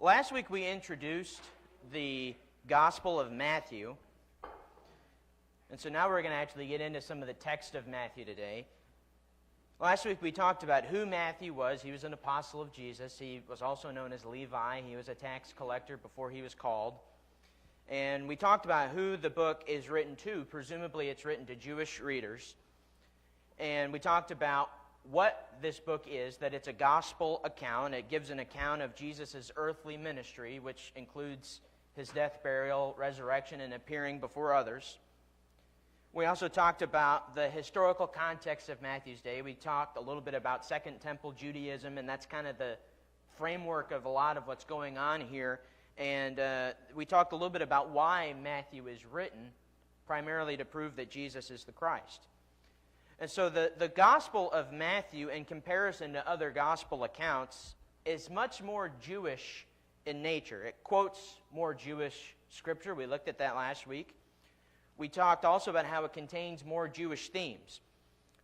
Last week we introduced the Gospel of Matthew, and so now we're going to actually get into some of the text of Matthew today. Last week we talked about who Matthew was. He was an apostle of Jesus. He was also known as Levi. He was a tax collector before he was called. And we talked about who the book is written to. Presumably it's written to Jewish readers. And we talked about what this book is, that it's a gospel account. It gives an account of Jesus' earthly ministry, which includes his death, burial, resurrection, and appearing before others. We also talked about the historical context of Matthew's day. We talked a little bit about Second Temple Judaism, and that's kind of the framework of a lot of what's going on here. And we talked a little bit about why Matthew is written, primarily to prove that Jesus is the Christ. And so the Gospel of Matthew, in comparison to other Gospel accounts, is much more Jewish in nature. It quotes more Jewish scripture. We looked at that last week. We talked also about how it contains more Jewish themes.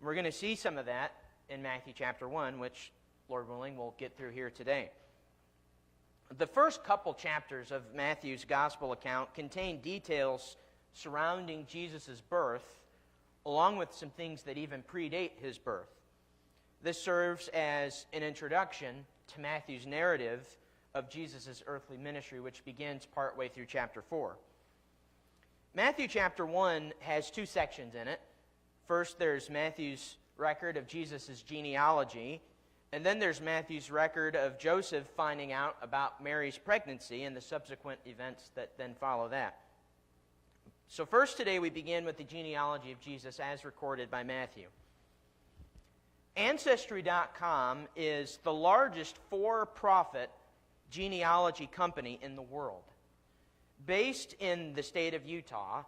We're going to see some of that in Matthew chapter 1, which, Lord willing, we'll get through here today. The first couple chapters of Matthew's Gospel account contain details surrounding Jesus' birth, along with some things that even predate his birth. This serves as an introduction to Matthew's narrative of Jesus' earthly ministry, which begins partway through chapter 4. Matthew chapter 1 has two sections in it. First, there's Matthew's record of Jesus' genealogy, and then there's Matthew's record of Joseph finding out about Mary's pregnancy and the subsequent events that then follow that. So first today we begin with the genealogy of Jesus as recorded by Matthew. Ancestry.com is the largest for-profit genealogy company in the world. Based in the state of Utah,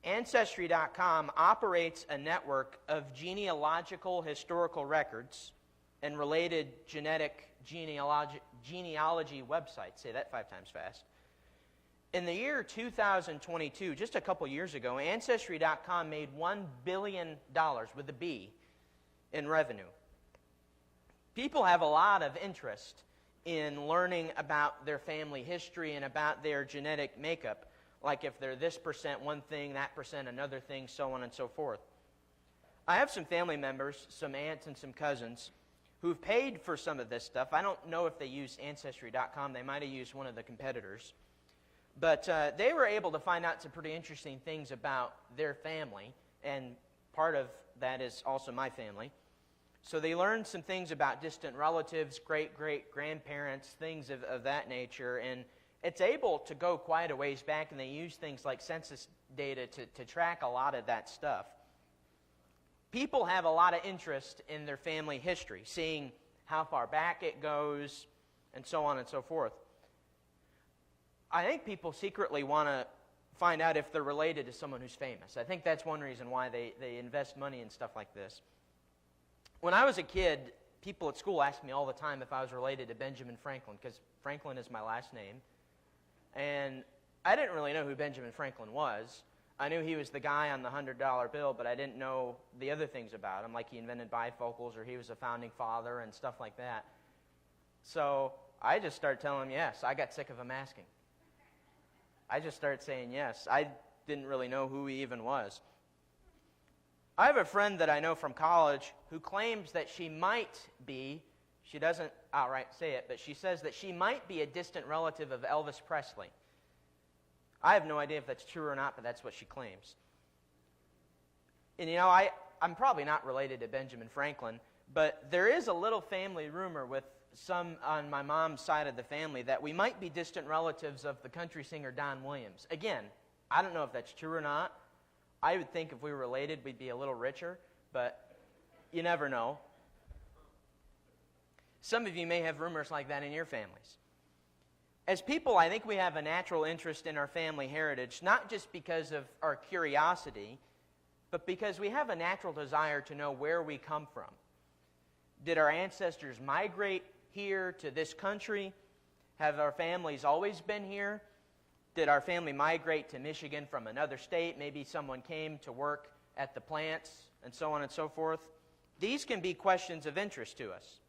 Ancestry.com operates a network of genealogical historical records and related genealogy websites. Say that 5 times fast. In the year 2022, just a couple years ago, Ancestry.com made $1 billion, with a B, in revenue. People have a lot of interest in learning about their family history and about their genetic makeup, like if they're this percent one thing, that percent another thing, so on and so forth. I have some family members, some aunts and some cousins, who've paid for some of this stuff. I don't know if they use Ancestry.com. They might have used one of the competitors. But they were able to find out some pretty interesting things about their family, and part of that is also my family. So they learned some things about distant relatives, great-great-grandparents, things of that nature, and it's able to go quite a ways back, and they use things like census data to track a lot of that stuff. People have a lot of interest in their family history, seeing how far back it goes, and so on and so forth. I think people secretly want to find out if they're related to someone who's famous. I think that's one reason why they invest money in stuff like this. When I was a kid, people at school asked me all the time if I was related to Benjamin Franklin, because Franklin is my last name. And I didn't really know who Benjamin Franklin was. I knew he was the guy on the $100 bill, but I didn't know the other things about him, like he invented bifocals or he was a founding father and stuff like that. So I just started telling him yes. I got sick of him asking. I just started saying yes. I didn't really know who he even was. I have a friend that I know from college who claims that she might be, she doesn't outright say it, but she says that she might be a distant relative of Elvis Presley. I have no idea if that's true or not, but that's what she claims. And I'm probably not related to Benjamin Franklin, but there is a little family rumor with some on my mom's side of the family that we might be distant relatives of the country singer Don Williams. Again, I don't know if that's true or not. I would think if we were related, we'd be a little richer, but you never know. Some of you may have rumors like that in your families. As people, I think we have a natural interest in our family heritage, not just because of our curiosity, but because we have a natural desire to know where we come from. Did our ancestors migrate here to this country? Have our families always been here? Did our family migrate to Michigan from another state? Maybe someone came to work at the plants and so on and so forth. These can be questions of interest to us.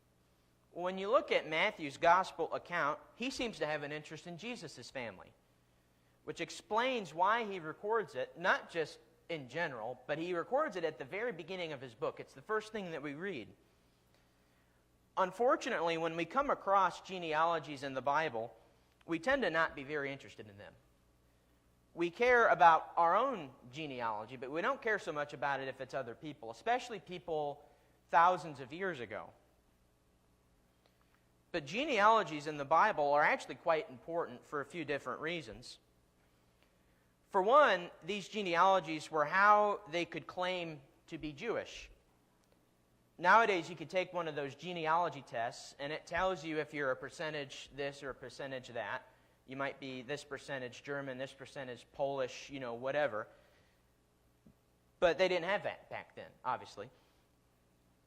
When you look at Matthew's gospel account, he seems to have an interest in Jesus' family, which explains why he records it, not just in general, but he records it at the very beginning of his book. It's the first thing that we read. Unfortunately, when we come across genealogies in the Bible, we tend to not be very interested in them. We care about our own genealogy, but we don't care so much about it if it's other people, especially people thousands of years ago. But genealogies in the Bible are actually quite important for a few different reasons. For one, these genealogies were how they could claim to be Jewish. Nowadays, you could take one of those genealogy tests, and it tells you if you're a percentage this or a percentage that. You might be this percentage German, this percentage Polish, whatever. But they didn't have that back then, obviously.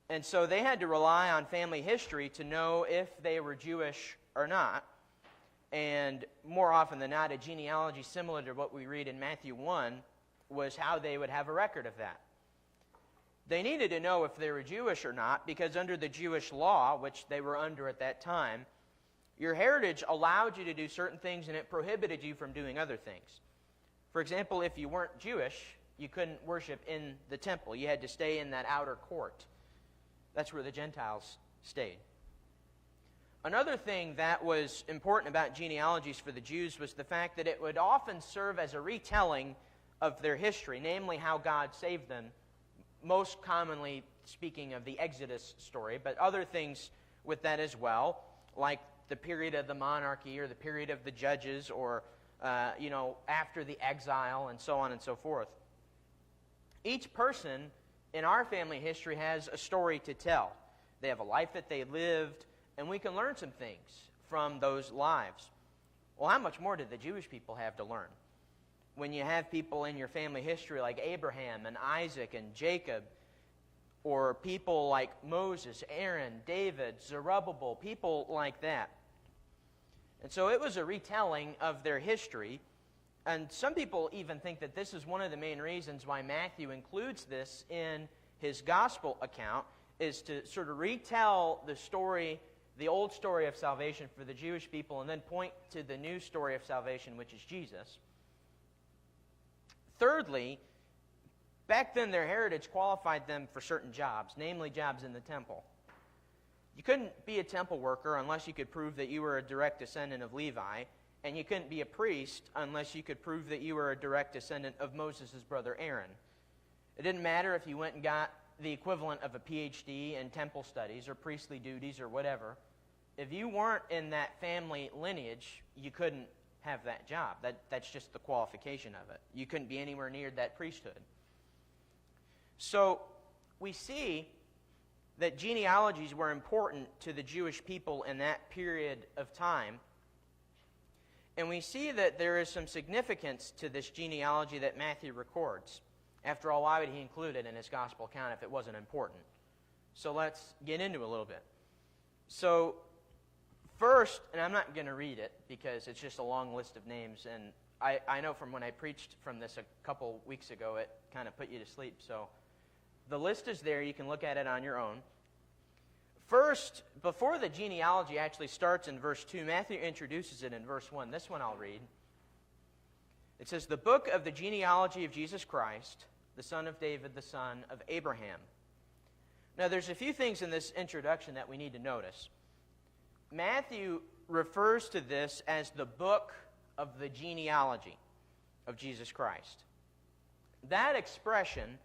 And so they had to rely on family history to know if they were Jewish or not. And more often than not, a genealogy similar to what we read in Matthew 1 was how they would have a record of that. They needed to know if they were Jewish or not, because under the Jewish law, which they were under at that time, your heritage allowed you to do certain things and it prohibited you from doing other things. For example, if you weren't Jewish, you couldn't worship in the temple. You had to stay in that outer court. That's where the Gentiles stayed. Another thing that was important about genealogies for the Jews was the fact that it would often serve as a retelling of their history, namely how God saved them, most commonly speaking of the Exodus story, but other things with that as well, like the period of the monarchy or the period of the judges or, after the exile and so on and so forth. Each person in our family history has a story to tell. They have a life that they lived, and we can learn some things from those lives. Well, how much more did the Jewish people have to learn? When you have people in your family history like Abraham and Isaac and Jacob, or people like Moses, Aaron, David, Zerubbabel, people like that. And so it was a retelling of their history. And some people even think that this is one of the main reasons why Matthew includes this in his gospel account, is to sort of retell the story, the old story of salvation for the Jewish people, and then point to the new story of salvation, which is Jesus. Thirdly, back then their heritage qualified them for certain jobs, namely jobs in the temple. You couldn't be a temple worker unless you could prove that you were a direct descendant of Levi, and you couldn't be a priest unless you could prove that you were a direct descendant of Moses' brother Aaron. It didn't matter if you went and got the equivalent of a PhD in temple studies or priestly duties or whatever. If you weren't in that family lineage, you couldn't have that job. That's just the qualification of it. You couldn't be anywhere near that priesthood. So we see that genealogies were important to the Jewish people in that period of time. And we see that there is some significance to this genealogy that Matthew records. After all, why would he include it in his gospel account if it wasn't important? So let's get into it a little bit. So first, and I'm not going to read it because it's just a long list of names, and I know from when I preached from this a couple weeks ago, it kind of put you to sleep. So the list is there. You can look at it on your own. First, before the genealogy actually starts in verse 2, Matthew introduces it in verse 1. This one I'll read. It says, "The book of the genealogy of Jesus Christ, the son of David, the son of Abraham." Now, there's a few things in this introduction that we need to notice. Matthew refers to this as the book of the genealogy of Jesus Christ. That expression,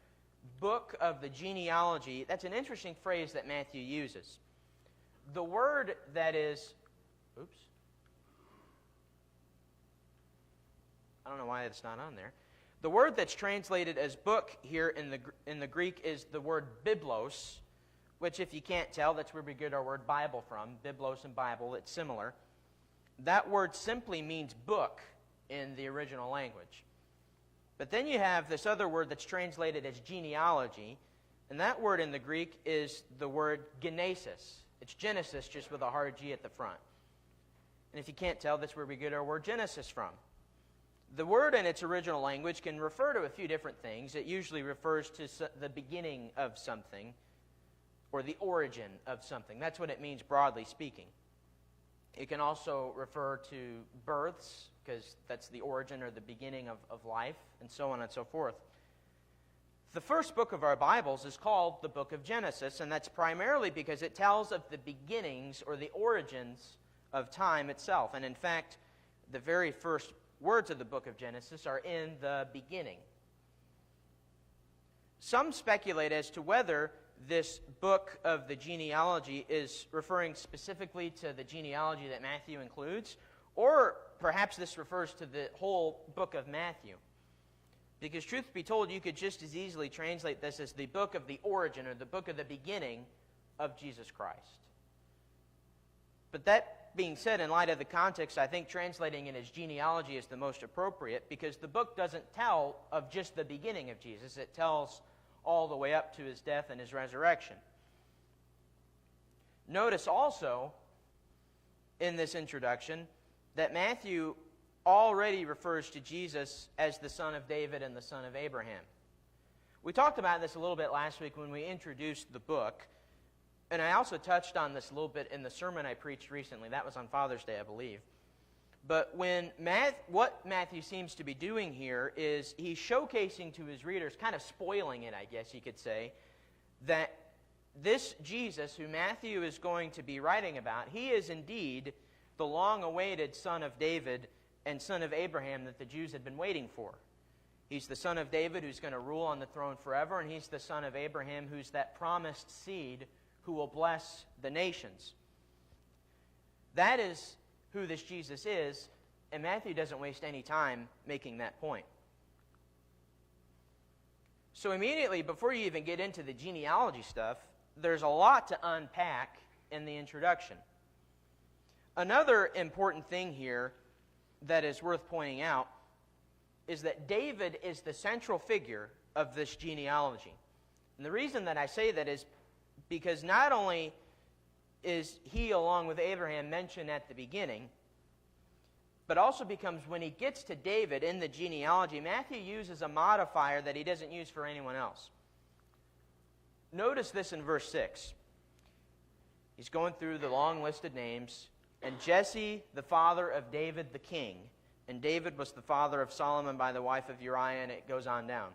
book of the genealogy, that's an interesting phrase that Matthew uses. The word that is, I don't know why it's not on there. The word that's translated as book here in the Greek is the word biblos, which if you can't tell, that's where we get our word Bible from. Biblos and Bible, it's similar. That word simply means book in the original language. But then you have this other word that's translated as genealogy, and that word in the Greek is the word genesis. It's Genesis, just with a hard G at the front. And if you can't tell, that's where we get our word Genesis from. The word in its original language can refer to a few different things. It usually refers to the beginning of something, or the origin of something. That's what it means broadly speaking. It can also refer to births, because that's the origin or the beginning of life, and so on and so forth. The first book of our Bibles is called the book of Genesis, and that's primarily because it tells of the beginnings or the origins of time itself. And in fact, the very first words of the book of Genesis are in the beginning. Some speculate as to whether this book of the genealogy is referring specifically to the genealogy that Matthew includes, or perhaps this refers to the whole book of Matthew. Because truth be told, you could just as easily translate this as the book of the origin or the book of the beginning of Jesus Christ. But that being said, in light of the context, I think translating it as genealogy is the most appropriate, because the book doesn't tell of just the beginning of Jesus. It tells all the way up to his death and his resurrection. Notice also in this introduction that Matthew already refers to Jesus as the son of David and the son of Abraham. We talked about this a little bit last week when we introduced the book, and I also touched on this a little bit in the sermon I preached recently. That was on Father's Day, I believe. But what Matthew seems to be doing here is he's showcasing to his readers, kind of spoiling it, I guess you could say, that this Jesus who Matthew is going to be writing about, he is indeed the long-awaited son of David and son of Abraham that the Jews had been waiting for. He's the son of David who's going to rule on the throne forever, and he's the son of Abraham who's that promised seed who will bless the nations. That is who this Jesus is, and Matthew doesn't waste any time making that point. So immediately, before you even get into the genealogy stuff, there's a lot to unpack in the introduction. Another important thing here that is worth pointing out is that David is the central figure of this genealogy. And the reason that I say that is because not only is he, along with Abraham, mentioned at the beginning, but also becomes when he gets to David in the genealogy, Matthew uses a modifier that he doesn't use for anyone else. Notice this in verse 6. He's going through the long listed names, and Jesse, the father of David the king, and David was the father of Solomon by the wife of Uriah, and it goes on down.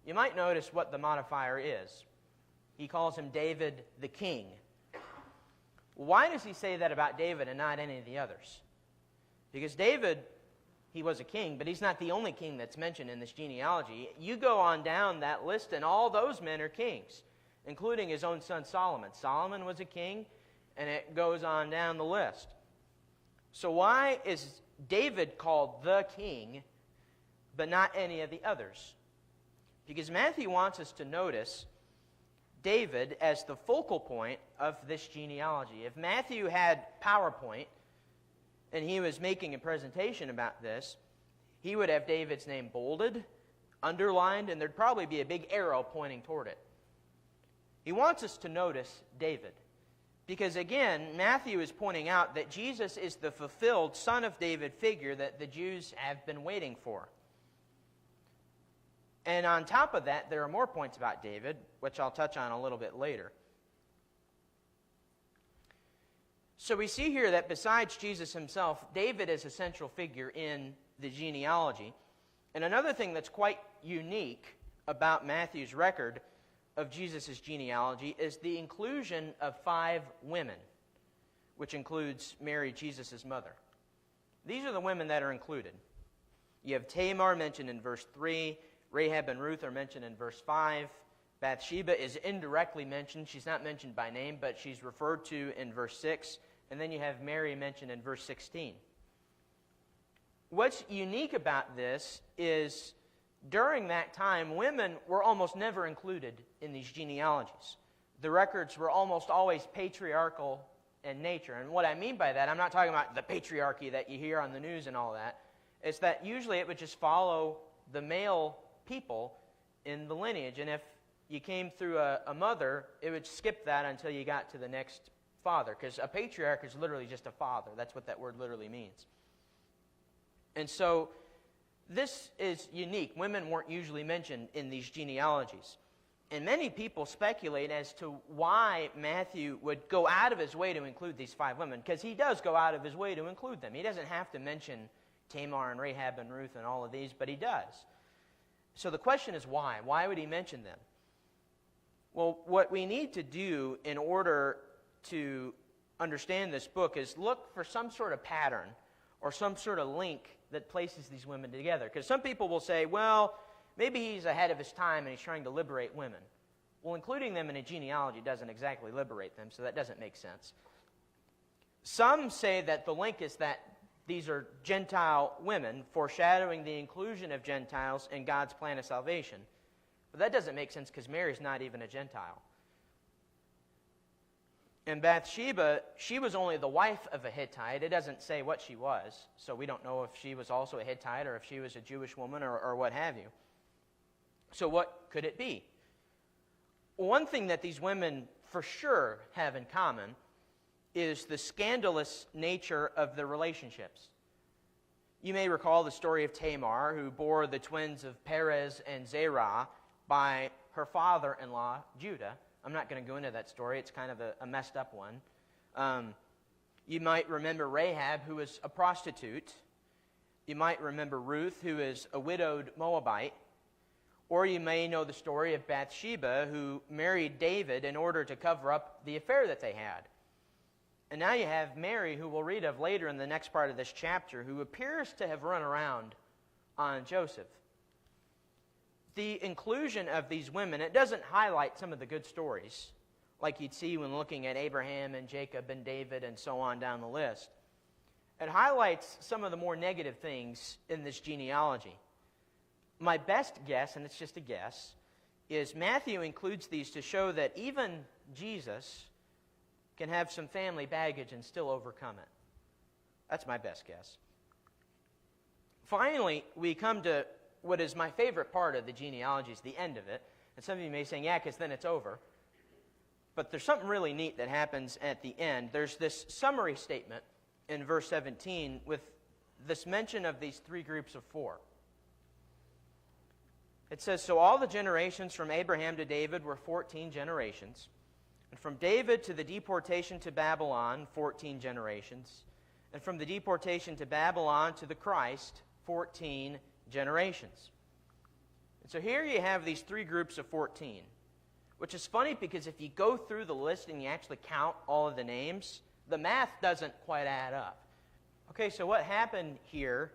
You might notice what the modifier is. He calls him David the king. Why does he say that about David and not any of the others? Because David, he was a king, but he's not the only king that's mentioned in this genealogy. You go on down that list, and all those men are kings, including his own son Solomon. Solomon was a king, and it goes on down the list. So why is David called the king, but not any of the others? Because Matthew wants us to notice David as the focal point of this genealogy. If Matthew had PowerPoint and he was making a presentation about this, he would have David's name bolded, underlined, and there'd probably be a big arrow pointing toward it. He wants us to notice David. Because again, Matthew is pointing out that Jesus is the fulfilled Son of David figure that the Jews have been waiting for. And on top of that, there are more points about David, which I'll touch on a little bit later. So we see here that besides Jesus himself, David is a central figure in the genealogy. And another thing that's quite unique about Matthew's record of Jesus' genealogy is the inclusion of 5 women, which includes Mary, Jesus' mother. These are the women that are included. You have Tamar mentioned in verse 3. Rahab and Ruth are mentioned in verse 5. Bathsheba is indirectly mentioned. She's not mentioned by name, but she's referred to in verse 6. And then you have Mary mentioned in verse 16. What's unique about this is during that time, women were almost never included in these genealogies. The records were almost always patriarchal in nature. And what I mean by that, I'm not talking about the patriarchy that you hear on the news and all that. It's that usually it would just follow the male people in the lineage. And if you came through a mother, it would skip that until you got to the next father. Because a patriarch is literally just a father. That's what that word literally means. And so this is unique. Women weren't usually mentioned in these genealogies. And many people speculate as to why Matthew would go out of his way to include these 5 women, because he does go out of his way to include them. He doesn't have to mention Tamar and Rahab and Ruth and all of these, but he does. So the question is why? Why would he mention them? Well, what we need to do in order to understand this book is look for some sort of pattern or some sort of link that places these women together. Because some people will say, well, maybe he's ahead of his time and he's trying to liberate women. Well, including them in a genealogy doesn't exactly liberate them, so that doesn't make sense. Some say that the link is that these are Gentile women, foreshadowing the inclusion of Gentiles in God's plan of salvation. But that doesn't make sense because Mary's not even a Gentile. And Bathsheba, she was only the wife of a Hittite. It doesn't say what she was, so we don't know if she was also a Hittite or if she was a Jewish woman or what have you. So what could it be? One thing that these women for sure have in common is the scandalous nature of their relationships. You may recall the story of Tamar, who bore the twins of Perez and Zerah by her father-in-law, Judah. I'm not going to go into that story. It's kind of a messed up one. You might remember Rahab, who was a prostitute. You might remember Ruth, who is a widowed Moabite. Or you may know the story of Bathsheba, who married David in order to cover up the affair that they had. And now you have Mary, who we'll read of later in the next part of this chapter, who appears to have run around on Joseph. The inclusion of these women, it doesn't highlight some of the good stories, like you'd see when looking at Abraham and Jacob and David and so on down the list. It highlights some of the more negative things in this genealogy. My best guess, and it's just a guess, is Matthew includes these to show that even Jesus can have some family baggage and still overcome it. That's my best guess. Finally, we come to what is my favorite part of the genealogy, is the end of it. And some of you may be saying, yeah, because then it's over. But there's something really neat that happens at the end. There's this summary statement in verse 17 with this mention of these 3 groups of 4. It says, so all the generations from Abraham to David were 14 generations. And from David to the deportation to Babylon, 14 generations. And from the deportation to Babylon to the Christ, 14 generations. And so here you have these 3 groups of 14, which is funny because if you go through the list and you actually count all of the names, the math doesn't quite add up. Okay, so what happened here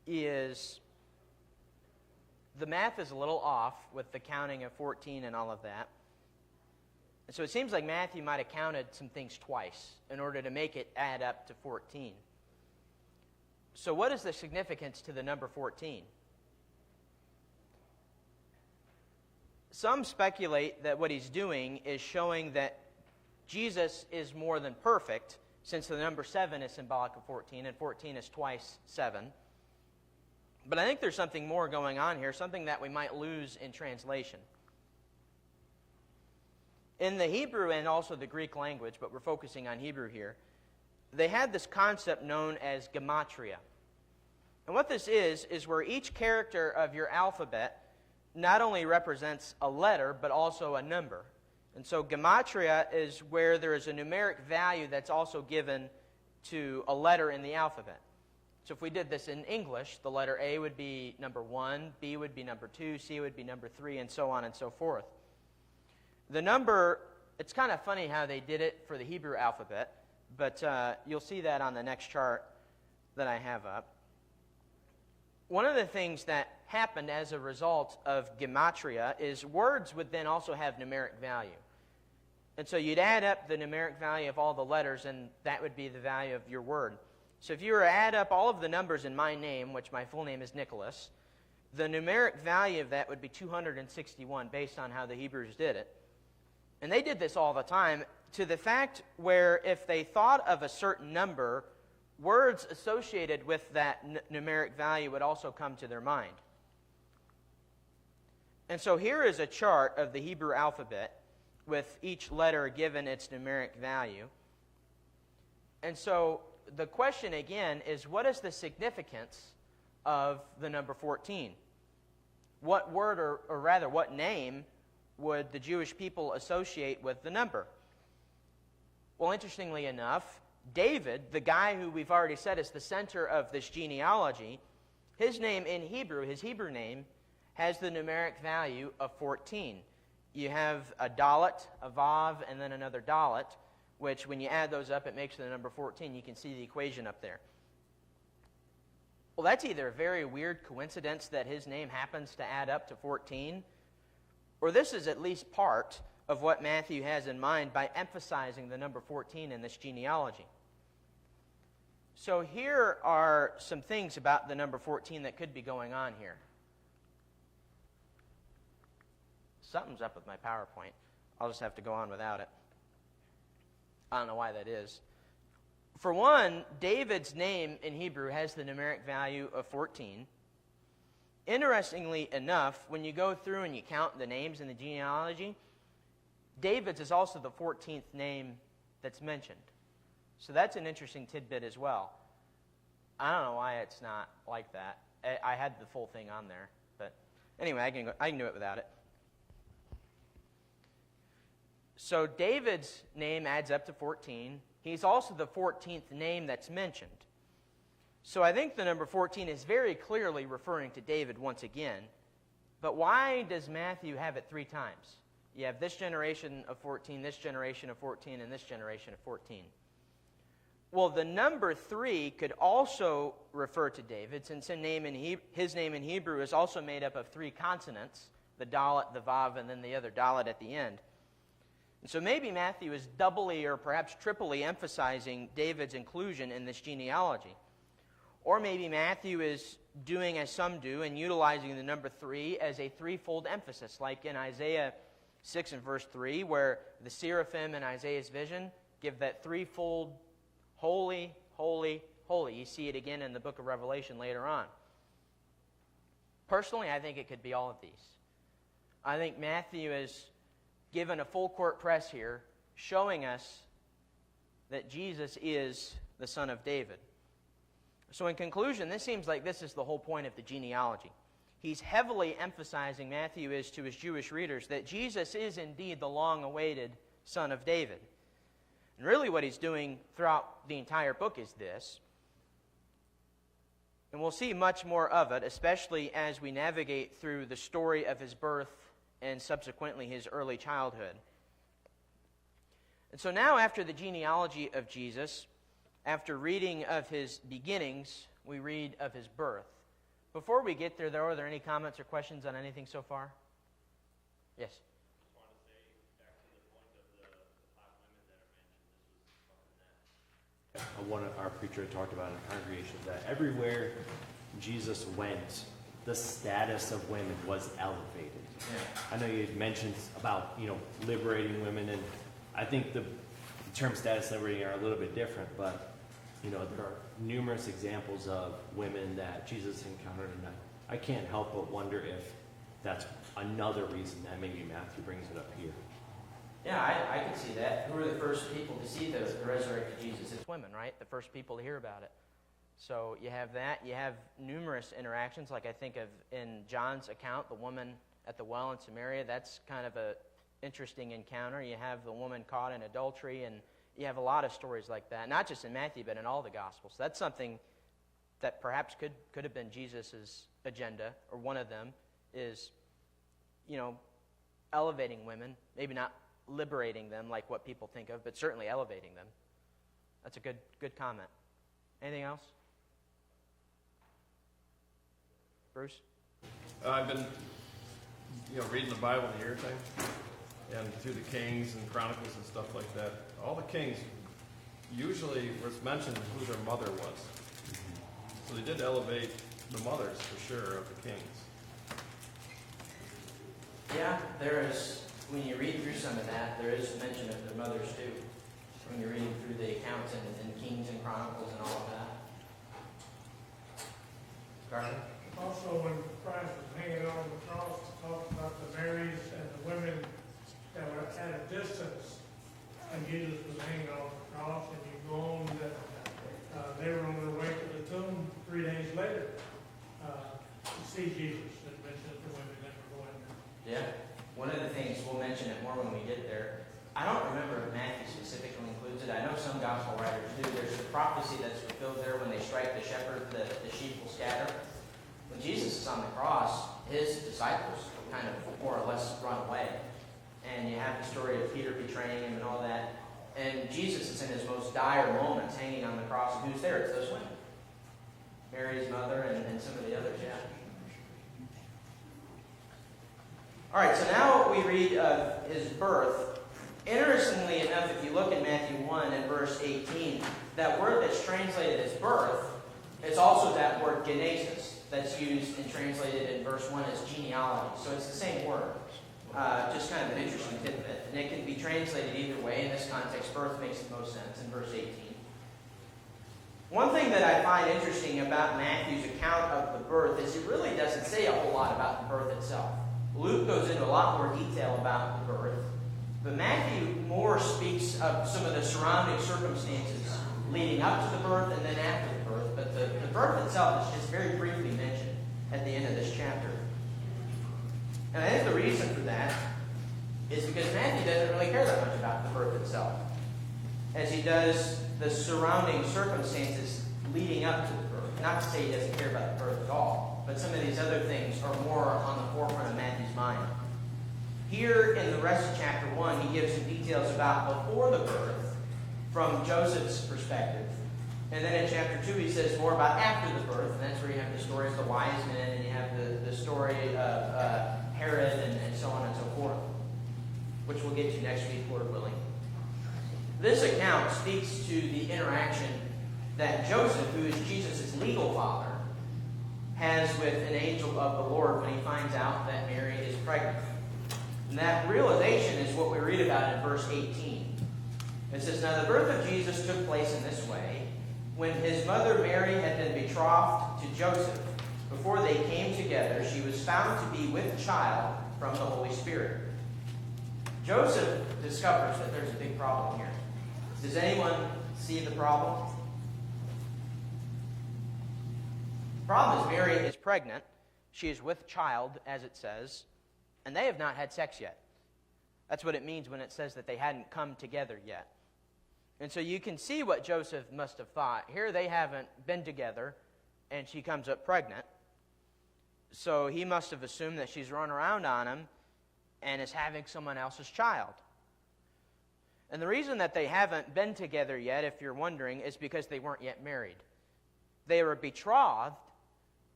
is the math is a little off with the counting of 14 and all of that. And so it seems like Matthew might have counted some things twice in order to make it add up to 14. So what is the significance to the number 14? Some speculate that what he's doing is showing that Jesus is more than perfect, since the number 7 is symbolic of 14, and 14 is twice 7. But I think there's something more going on here, something that we might lose in translation. In the Hebrew and also the Greek language, but we're focusing on Hebrew here, they had this concept known as gematria. And what this is where each character of your alphabet not only represents a letter, but also a number. And so gematria is where there is a numeric value that's also given to a letter in the alphabet. So if we did this in English, the letter A would be number 1, B would be number 2, C would be number 3, and so on and so forth. The number, it's kind of funny how they did it for the Hebrew alphabet, but you'll see that on the next chart that I have up. One of the things that happened as a result of gematria is words would then also have numeric value. And so you'd add up the numeric value of all the letters, and that would be the value of your word. So if you were to add up all of the numbers in my name, which my full name is Nicholas, the numeric value of that would be 261 based on how the Hebrews did it. And they did this all the time to the fact where if they thought of a certain number, words associated with that numeric value would also come to their mind. And so here is a chart of the Hebrew alphabet with each letter given its numeric value. And so the question again is, what is the significance of the number 14? what word, or rather, what name would the Jewish people associate with the number? Well, interestingly enough, David, the guy who we've already said is the center of this genealogy, his name in Hebrew, his Hebrew name, has the numeric value of 14. You have a dalet, a vav, and then another dalet, which when you add those up, it makes the number 14. You can see the equation up there. Well, that's either a very weird coincidence that his name happens to add up to 14, or this is at least part of what Matthew has in mind by emphasizing the number 14 in this genealogy. So here are some things about the number 14 that could be going on here. Something's up with my PowerPoint. I'll just have to go on without it. I don't know why that is. For one, David's name in Hebrew has the numeric value of 14. Interestingly enough, when you go through and you count the names in the genealogy, David's is also the 14th name that's mentioned. So that's an interesting tidbit as well. I don't know why it's not like that. I had the full thing on there. But anyway, I can do it without it. So David's name adds up to 14. He's also the 14th name that's mentioned. So I think the number 14 is very clearly referring to David once again. But why does Matthew have it 3 times? You have this generation of 14, this generation of 14, and this generation of 14. Well, the number 3 could also refer to David, since his name in Hebrew is also made up of 3 consonants, the dalet, the vav, and then the other dalet at the end. And so maybe Matthew is doubly or perhaps triply emphasizing David's inclusion in this genealogy. Or maybe Matthew is doing as some do and utilizing the number 3 as a threefold emphasis, like in Isaiah 6 and verse 3, where the seraphim in Isaiah's vision give that threefold holy, holy, holy. You see it again in the book of Revelation later on. Personally, I think it could be all of these. I think Matthew is given a full court press here, showing us that Jesus is the Son of David. So in conclusion, this seems like this is the whole point of the genealogy. He's heavily emphasizing, Matthew is to his Jewish readers, that Jesus is indeed the long-awaited Son of David. And really what he's doing throughout the entire book is this. And we'll see much more of it, especially as we navigate through the story of his birth and subsequently his early childhood. And so now, after the genealogy of Jesus, after reading of his beginnings, we read of his birth. Before we get there, though, are there any comments or questions on anything so far? Yes? I just want to say, back to the point of the 5 women that are mentioned, this was something that our preacher talked about in the congregation, that everywhere Jesus went, the status of women was elevated. Yeah. I know you had mentioned about, liberating women, and I think the term status and liberating are a little bit different, but, there are numerous examples of women that Jesus encountered, and I can't help but wonder if that's another reason that maybe Matthew brings it up here. Yeah, I could see that. Who were the first people to see the resurrected Jesus? It's women, right? The first people to hear about it. So you have that. You have numerous interactions, like I think of in John's account, the woman at the well in Samaria. That's kind of an interesting encounter. You have the woman caught in adultery, and you have a lot of stories like that, not just in Matthew, but in all the Gospels. That's something that perhaps could have been Jesus' agenda, or one of them, is, elevating women, maybe not liberating them like what people think of, but certainly elevating them. That's a good comment. Anything else? Bruce? I've been, reading the Bible and everything, and through the Kings and Chronicles and stuff like that. All the kings usually was mentioned who their mother was. So they did elevate the mothers, for sure, of the kings. Yeah, there is, when you read through some of that, there is mention of their mothers too. When you're reading through the accounts in Kings and Chronicles and all of that. Carter? Also, when Christ was hanging on the cross, it talks about the Marys and the women that were at a distance, and Jesus was hanging on the cross, and you go on that they were on their way to the tomb 3 days later. You see Jesus, that mentions the women that were going there. Yeah. One of the things, we'll mention it more when we get there. I don't remember if Matthew specifically includes it. I know some gospel writers do. There's a prophecy that's fulfilled there when they strike the shepherd, the sheep will scatter. When Jesus is on the cross, his disciples kind of more or less run away. And you have the story of Peter betraying him and all that. And Jesus is in his most dire moments hanging on the cross. And who's there? It's those women. Mary's mother and some of the others, yeah. All right, so now we read of his birth. Interestingly enough, if you look in Matthew 1 and verse 18, that word that's translated as birth is also that word genesis that's used and translated in verse 1 as genealogy. So it's the same word. Just kind of an interesting tidbit. And it can be translated either way. In this context, birth makes the most sense in verse 18. One thing that I find interesting about Matthew's account of the birth is it really doesn't say a whole lot about the birth itself. Luke goes into a lot more detail about the birth. But Matthew more speaks of some of the surrounding circumstances leading up to the birth and then after the birth. But the birth itself is just very briefly mentioned at the end of this chapter. And I think the reason for that is because Matthew doesn't really care that much about the birth itself, as he does the surrounding circumstances leading up to the birth. Not to say he doesn't care about the birth at all, but some of these other things are more on the forefront of Matthew's mind. Here in the rest of chapter 1, he gives some details about before the birth from Joseph's perspective. And then in chapter 2, he says more about after the birth, and that's where you have the stories of the wise men, and you have the story of Herod, and so on and so forth, which we'll get to next week, Lord willing. This account speaks to the interaction that Joseph, who is Jesus' legal father, has with an angel of the Lord when he finds out that Mary is pregnant. And that realization is what we read about in verse 18. It says, "Now the birth of Jesus took place in this way. When his mother Mary had been betrothed to Joseph, before they came together, she was found to be with child from the Holy Spirit." Joseph discovers that there's a big problem here. Does anyone see the problem? The problem is Mary is pregnant. She is with child, as it says, and they have not had sex yet. That's what it means when it says that they hadn't come together yet. And so you can see what Joseph must have thought. Here they haven't been together, and she comes up pregnant. So he must have assumed that she's run around on him and is having someone else's child. And the reason that they haven't been together yet, if you're wondering, is because they weren't yet married. They were betrothed,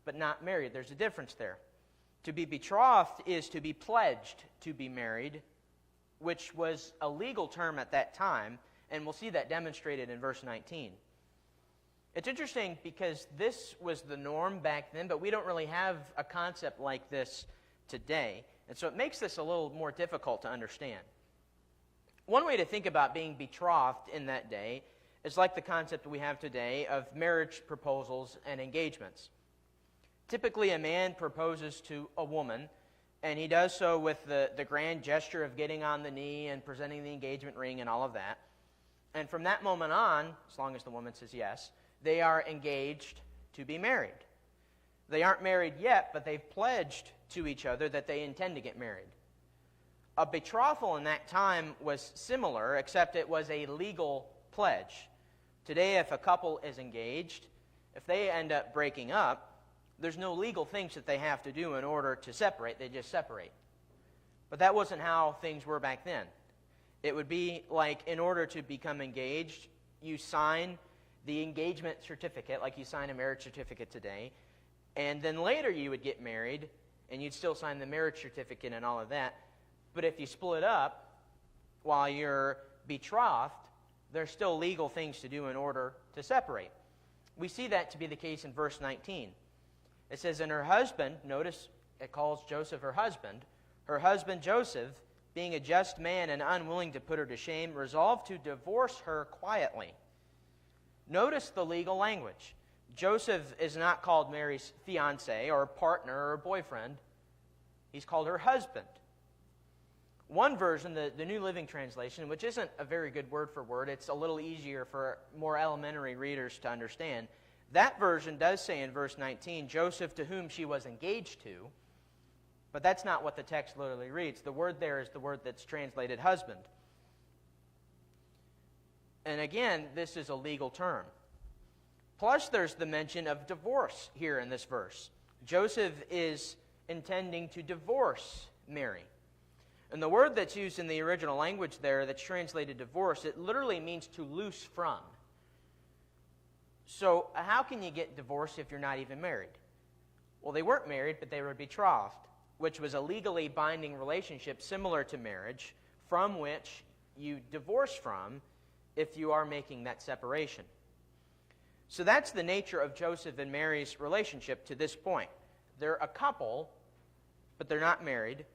but not married. There's a difference there. To be betrothed is to be pledged to be married, which was a legal term at that time, and we'll see that demonstrated in verse 19. It's interesting because this was the norm back then, but we don't really have a concept like this today. And so it makes this a little more difficult to understand. One way to think about being betrothed in that day is like the concept we have today of marriage proposals and engagements. Typically, a man proposes to a woman, and he does so with the grand gesture of getting on the knee and presenting the engagement ring and all of that. And from that moment on, as long as the woman says yes, they are engaged to be married. They aren't married yet, but they've pledged to each other that they intend to get married. A betrothal in that time was similar, except it was a legal pledge. Today, if a couple is engaged, if they end up breaking up, there's no legal things that they have to do in order to separate. They just separate. But that wasn't how things were back then. It would be like, in order to become engaged, you sign the engagement certificate, like you sign a marriage certificate today, and then later you would get married, and you'd still sign the marriage certificate and all of that. But if you split up while you're betrothed, there's still legal things to do in order to separate. We see that to be the case in verse 19. It says, "And her husband," notice it calls Joseph her husband Joseph, being a just man and unwilling to put her to shame, resolved to divorce her quietly. Notice the legal language. Joseph is not called Mary's fiancé or partner or boyfriend. He's called her husband. One version, the New Living Translation, which isn't a very good word for word, it's a little easier for more elementary readers to understand. That version does say in verse 19, Joseph to whom she was engaged to, but that's not what the text literally reads. The word there is the word that's translated husband. And again, this is a legal term. Plus, there's the mention of divorce here in this verse. Joseph is intending to divorce Mary. And the word that's used in the original language there that's translated divorce, it literally means to loose from. So how can you get divorced if you're not even married? Well, they weren't married, but they were betrothed, which was a legally binding relationship similar to marriage, from which you divorce from if you are making that separation. So that's the nature of Joseph and Mary's relationship to this point. They're a couple, but they're not married,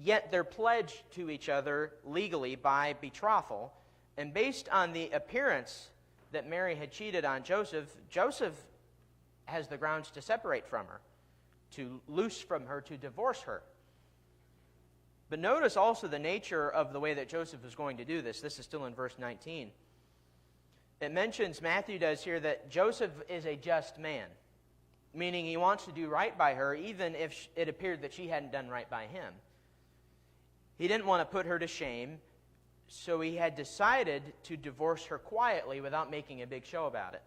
yet they're pledged to each other legally by betrothal, and based on the appearance that Mary had cheated on Joseph, Joseph has the grounds to separate from her, to loose from her, to divorce her. But notice also the nature of the way that Joseph is going to do this. This is still in verse 19. It mentions, Matthew does here, that Joseph is a just man, meaning he wants to do right by her even if it appeared that she hadn't done right by him. He didn't want to put her to shame, so he had decided to divorce her quietly without making a big show about it.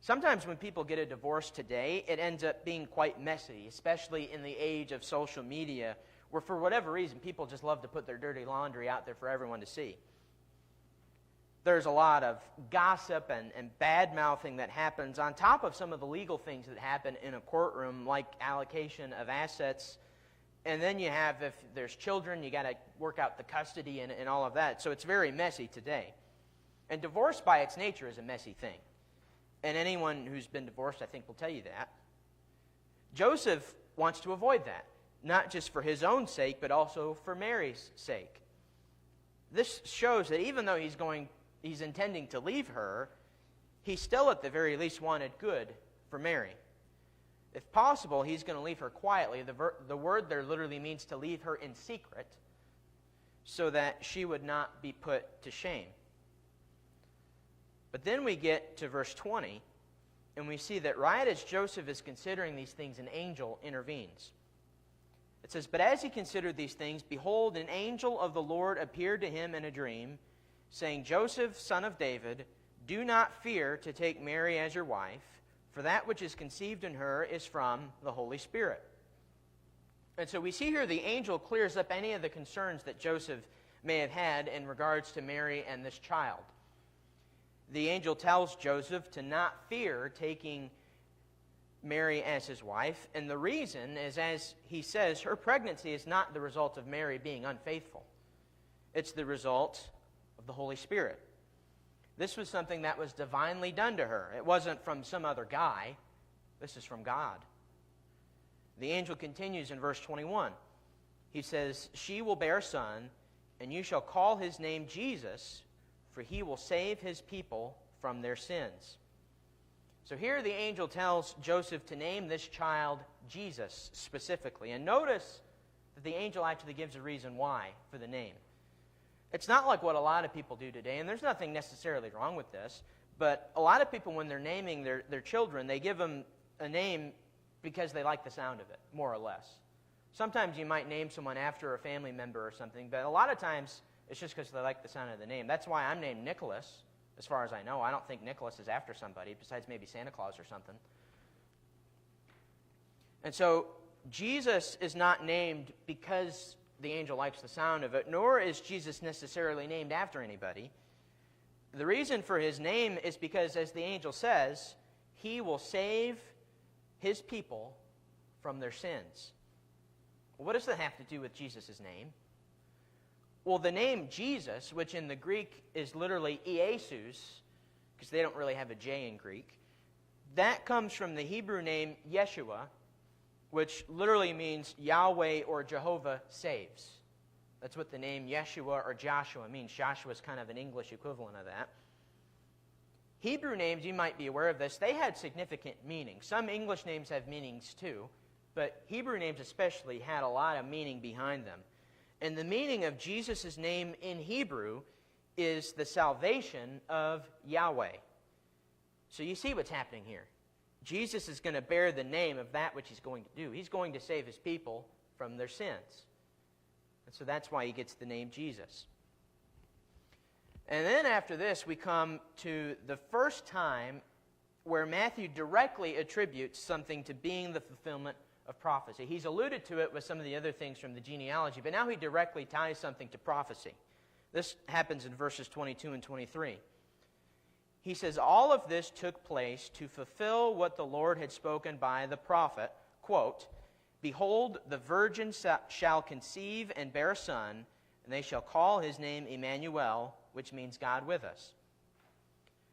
Sometimes when people get a divorce today, it ends up being quite messy, especially in the age of social media, where for whatever reason, people just love to put their dirty laundry out there for everyone to see. There's a lot of gossip and bad-mouthing that happens on top of some of the legal things that happen in a courtroom, like allocation of assets. And then you have, if there's children, you got to work out the custody and all of that. So it's very messy today. And divorce by its nature is a messy thing. And anyone who's been divorced, I think, will tell you that. Joseph wants to avoid that, not just for his own sake, but also for Mary's sake. This shows that even though he's intending to leave her, he still at the very least wanted good for Mary. If possible, he's going to leave her quietly. The word there literally means to leave her in secret so that she would not be put to shame. But then we get to verse 20, and we see that right as Joseph is considering these things, an angel intervenes. It says, "But as he considered these things, behold, an angel of the Lord appeared to him in a dream, saying, Joseph, son of David, do not fear to take Mary as your wife, for that which is conceived in her is from the Holy Spirit." And so we see here the angel clears up any of the concerns that Joseph may have had in regards to Mary and this child. The angel tells Joseph to not fear taking Mary as his wife, and the reason is, as he says, her pregnancy is not the result of Mary being unfaithful. It's the result of the Holy Spirit. This was something that was divinely done to her. It wasn't from some other guy. This is from God. The angel continues in verse 21. He says, "She will bear a son, and you shall call his name Jesus, for he will save his people from their sins." So here the angel tells Joseph to name this child Jesus specifically. And notice that the angel actually gives a reason why for the name. It's not like what a lot of people do today, and there's nothing necessarily wrong with this, but a lot of people, when they're naming their children, they give them a name because they like the sound of it, more or less. Sometimes you might name someone after a family member or something, but a lot of times it's just because they like the sound of the name. That's why I'm named Nicholas, as far as I know. I don't think Nicholas is after somebody, besides maybe Santa Claus or something. And so Jesus is not named because the angel likes the sound of it, nor is Jesus necessarily named after anybody. The reason for his name is because, as the angel says, he will save his people from their sins. Well, what does that have to do with Jesus' name? Well, the name Jesus, which in the Greek is literally Iesus, because they don't really have a J in Greek, that comes from the Hebrew name Yeshua, which literally means Yahweh or Jehovah saves. That's what the name Yeshua or Joshua means. Joshua is kind of an English equivalent of that. Hebrew names, you might be aware of this, they had significant meaning. Some English names have meanings too, but Hebrew names especially had a lot of meaning behind them. And the meaning of Jesus' name in Hebrew is the salvation of Yahweh. So you see what's happening here. Jesus is going to bear the name of that which he's going to do. He's going to save his people from their sins. And so that's why he gets the name Jesus. And then after this, we come to the first time where Matthew directly attributes something to being the fulfillment of prophecy. He's alluded to it with some of the other things from the genealogy, but now he directly ties something to prophecy. This happens in verses 22 and 23. He says, all of this took place to fulfill what the Lord had spoken by the prophet, quote, behold, the virgin shall conceive and bear a son, and they shall call his name Emmanuel, which means God with us.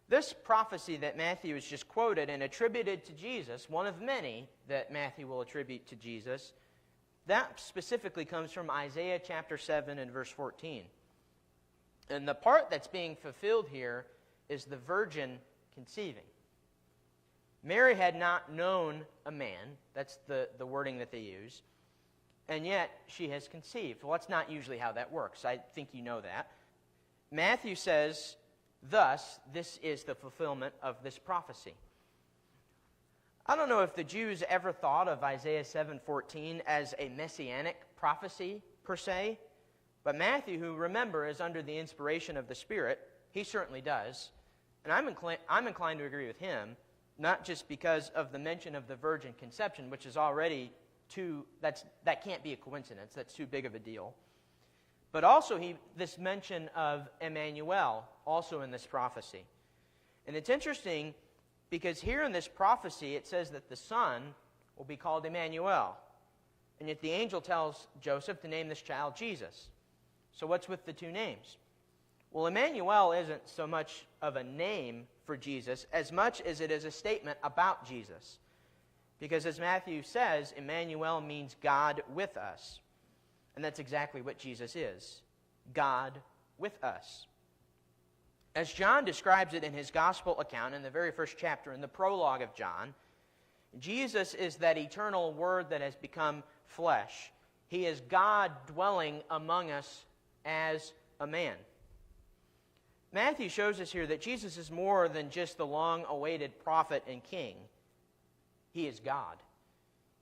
This prophecy that Matthew has just quoted and attributed to Jesus, one of many that Matthew will attribute to Jesus, that specifically comes from Isaiah chapter 7 and verse 14. And the part that's being fulfilled here is the virgin conceiving. Mary had not known a man. That's the wording that they use. And yet she has conceived. Well, that's not usually how that works. I think you know that. Matthew says, thus, this is the fulfillment of this prophecy. I don't know if the Jews ever thought of Isaiah 7:14 as a messianic prophecy per se, but Matthew, who remember is under the inspiration of the Spirit, he certainly does. And I'm inclined to agree with him, not just because of the mention of the virgin conception, which is already that can't be a coincidence. That's too big of a deal. But also this mention of Emmanuel, also in this prophecy. And it's interesting because here in this prophecy it says that the son will be called Emmanuel. And yet the angel tells Joseph to name this child Jesus. So what's with the two names? Well, Emmanuel isn't so much of a name for Jesus as much as it is a statement about Jesus. Because as Matthew says, Emmanuel means God with us. And that's exactly what Jesus is. God with us. As John describes it in his gospel account in the very first chapter, in the prologue of John, Jesus is that eternal Word that has become flesh. He is God dwelling among us as a man. Matthew shows us here that Jesus is more than just the long-awaited prophet and king. He is God.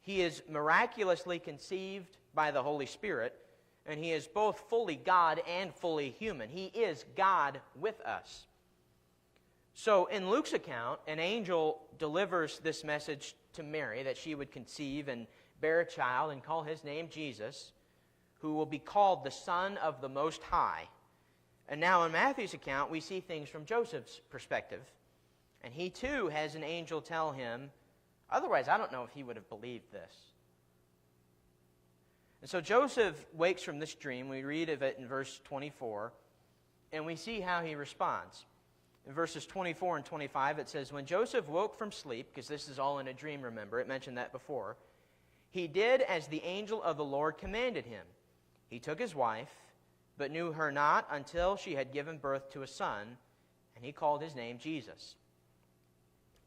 He is miraculously conceived by the Holy Spirit, and he is both fully God and fully human. He is God with us. So in Luke's account, an angel delivers this message to Mary that she would conceive and bear a child and call his name Jesus, who will be called the Son of the Most High. And now in Matthew's account, we see things from Joseph's perspective. And he too has an angel tell him, otherwise I don't know if he would have believed this. And so Joseph wakes from this dream. We read of it in verse 24, and we see how he responds. In verses 24 and 25, it says, when Joseph woke from sleep, because this is all in a dream, remember, it mentioned that before, he did as the angel of the Lord commanded him. He took his wife, but knew her not until she had given birth to a son, and he called his name Jesus.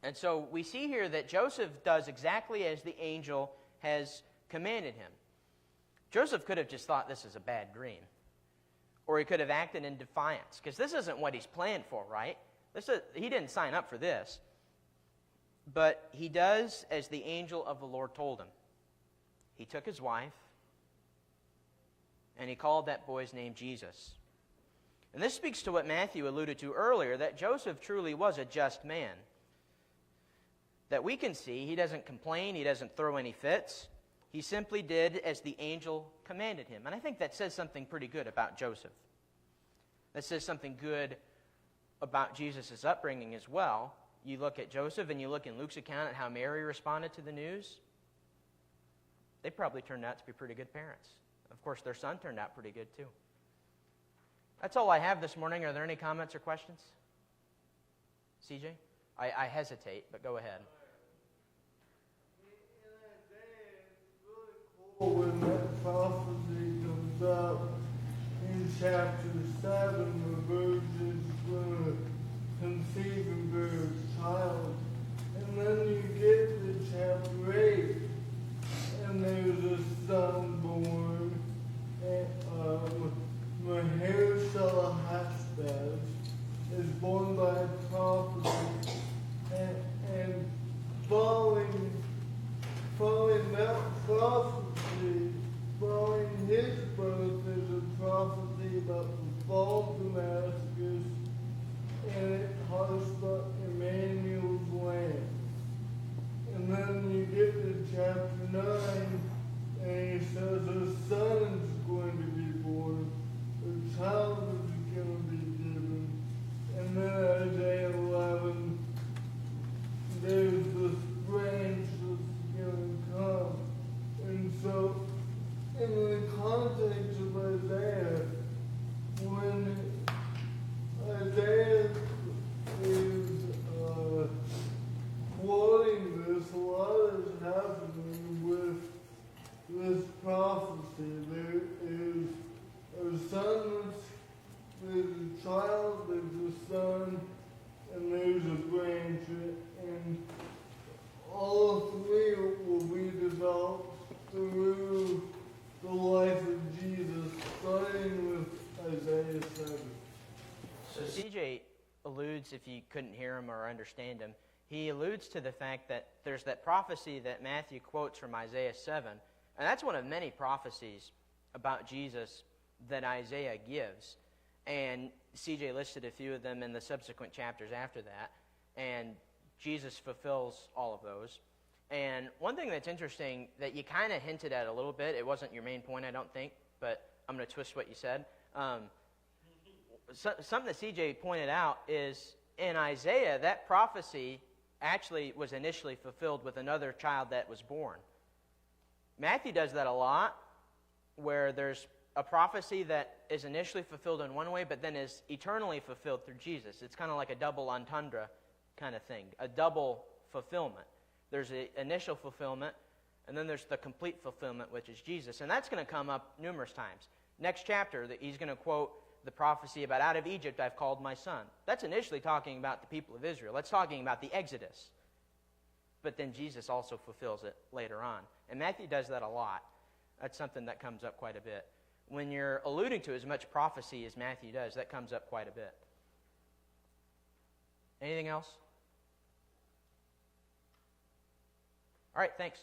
And so we see here that Joseph does exactly as the angel has commanded him. Joseph could have just thought this is a bad dream. Or he could have acted in defiance, because this isn't what he's planned for, right? He didn't sign up for this. But he does as the angel of the Lord told him. He took his wife, and he called that boy's name Jesus. And this speaks to what Matthew alluded to earlier, that Joseph truly was a just man. That we can see, he doesn't complain, he doesn't throw any fits. He simply did as the angel commanded him. And I think that says something pretty good about Joseph. That says something good about Jesus' upbringing as well. You look at Joseph and you look in Luke's account at how Mary responded to the news. They probably turned out to be pretty good parents. Of course, their son turned out pretty good too. That's all I have this morning. Are there any comments or questions? CJ? I hesitate, but go ahead. When that prophecy comes up in chapter 7, the virgin's going to conceive and bear a child. And then you get to chapter 8, and there's a son born, and Mahershala Hashbaz is born by prophecy, prophecy following his birth is a prophecy about the fall of Damascus, and it talks about Emmanuel's land. And then you get to chapter 9, and he says a son is going to be born, a child is going to be given. And then Isaiah 11, there's this branch that's going to come. And so, in the context of Isaiah, when Isaiah is quoting this, a lot is happening with this prophecy. There is a son, there's a child, there's a son, and there's a branch, and all three will be developed through the life of Jesus, starting with Isaiah 7. So CJ alludes, if you couldn't hear him or understand him, he alludes to the fact that there's that prophecy that Matthew quotes from Isaiah 7, and that's one of many prophecies about Jesus that Isaiah gives. And CJ listed a few of them in the subsequent chapters after that, and Jesus fulfills all of those. And one thing that's interesting that you kind of hinted at a little bit, it wasn't your main point, I don't think, but I'm going to twist what you said. Something that CJ pointed out is in Isaiah, that prophecy actually was initially fulfilled with another child that was born. Matthew does that a lot, where there's a prophecy that is initially fulfilled in one way, but then is eternally fulfilled through Jesus. It's kind of like a double entendre kind of thing, a double fulfillment. There's the initial fulfillment, and then there's the complete fulfillment, which is Jesus. And that's going to come up numerous times. Next chapter, he's going to quote the prophecy about out of Egypt I've called my son. That's initially talking about the people of Israel. That's talking about the Exodus. But then Jesus also fulfills it later on. And Matthew does that a lot. That's something that comes up quite a bit. When you're alluding to as much prophecy as Matthew does, that comes up quite a bit. Anything else? All right, thanks.